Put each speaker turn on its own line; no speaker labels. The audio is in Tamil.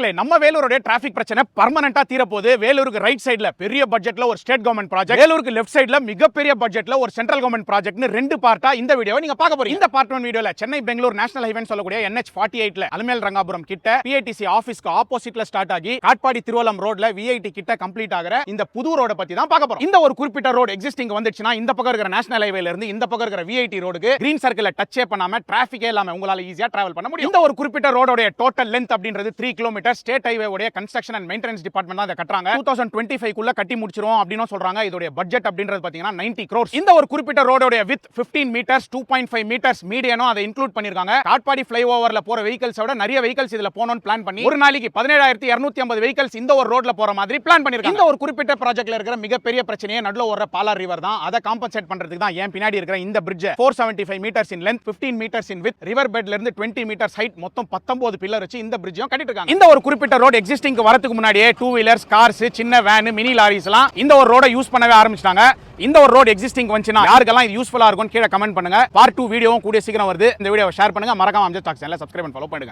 மக்களே நம்ம வேலூரோட டிராஃபிக் பிரச்சனை பர்மனண்டா தீர போகுது. வேலூருக்கு ரைட் சைடுல பெரிய பட்ஜெட்ல ஒரு ஸ்டேட் கவர்மெண்ட் ப்ராஜெக்ட், வேலூருக்கு லெஃப்ட் சைடுல மிகப்பெரிய பட்ஜெட்ல ஒரு சென்ட்ரல் கவர்மெண்ட் ப்ராஜெக்ட்னு ரெண்டு பார்ட்டா இந்த வீடியோவை நீங்க பார்க்க போறீங்க. இந்த பார்ட் 1 வீடியோல சென்னை பெங்களூர் நேஷனல் ஹைவேன்னு சொல்லக்கூடிய NH48ல அலமேல் ரங்காபுரம் கிட்ட PITC ஆபீஸ்க்கு ஆப்போசிட்ல ஸ்டார்ட் ஆகி காட்பாடி திருவலம் ரோட்ல VIT கிட்ட கம்ப்ளீட் ஆகிற இந்த புது ரோட பத்தி தான் பார்க்க போறோம். இந்த ஒரு குறிப்பிட்ட ரோட் எக்ஸிஸ்டிங் வந்துச்சுனா இந்த பக்கம் இருக்கிற நேஷனல் ஹைவேல இருந்து இந்த பக்கம் இருக்கிற VIT ரோடுக்கு கிரீன் சர்க்கிளை டச்சே பண்ணாம டிராஃபிக்கே இல்லாம உங்களால ஈஸியா டிராவல் பண்ண முடியும். இந்த ஒரு குறிப்பிட்ட ரோடோட டோட்டல் லென்த் அப்படின்றது 3 கிலோமீட்டர். ஸ்டேட் ஹைவே உடைய கன்ஸ்ட்ரக்ஷன் அண்ட் மெயின்டெனன்ஸ் டிபார்ட்மெண்ட் தான் இத கட்டறாங்க. 2025 குள்ள கட்டி முடிச்சிரோம் அப்படினு சொல்றாங்க. இதோட பட்ஜெட் அப்படின்றது பாத்தீங்கன்னா 90 crores. இந்த ஒரு குறிப்பிட்ட ரோடோட width 15 மீட்டர்ஸ், 2.5 மீட்டர்ஸ் மீடியனும் அதை இன்க்ளூட் பண்ணிருக்காங்க. காட்பாடி ஃளைஓவர்ல போற வெஹிக்கிள்ஸ் விட நிறைய வெஹிக்கிள்ஸ் இதுல போணும்னு பிளான் பண்ணி ஒரு நாளைக்கு 17250 வெஹிக்கிள்ஸ் இந்த ஒரு ரோட்ல போற மாதிரி பிளான் பண்ணிருக்காங்க. இந்த ஒரு குறிப்பிட்ட ப்ராஜெக்ட்ல இருக்கிற மிகப்பெரிய பிரச்சனையே நடுவுல ஓடுற பாலார் ரிவர் தான். அதை காம்பன்சேட் பண்றதுக்கு தான் ஏன் பின்னாடி இருக்கிற இந்த bridge 475 metres in length, 15 metres in width, river பெட்ல இருந்து 20 மீட்டர்ஸ் ஹைட், மொத்தம் 19 பில்லர் வச்சு இந்த பிரிட்ஜையும் கட்டிட்டு இருக்காங்க. இந்த ஒரு குறிப்பிட்ட ரோட் எக்ஸிஸ்டிங்க்கு வரதுக்கு முன்னாடியே 2 வீலர்ஸ், கார்ஸ், சின்ன வேன், மினி லாரிஸ் எல்லாம் இந்த ஒரு ரோட யூஸ் பண்ணவே ஆரம்பிச்சிட்டாங்க. இந்த ஒரு ரோட் எக்ஸிஸ்டிங் வந்துச்சுனா யாருக்கெல்லாம் இது யூஸ்ஃபுல்லா இருக்கும் கீழே கமெண்ட் பண்ணுங்க. பார்ட் 2 வீடியோவும் கூடிய சீக்கிரம் வருது. இந்த வீடியோவை ஷேர் பண்ணுங்க. மறக்காம அம்ஜத் டாக்ஸ் சேனலை சப்ஸ்கிரைப் பண்ணி ஃபாலோ பண்ணுங்க.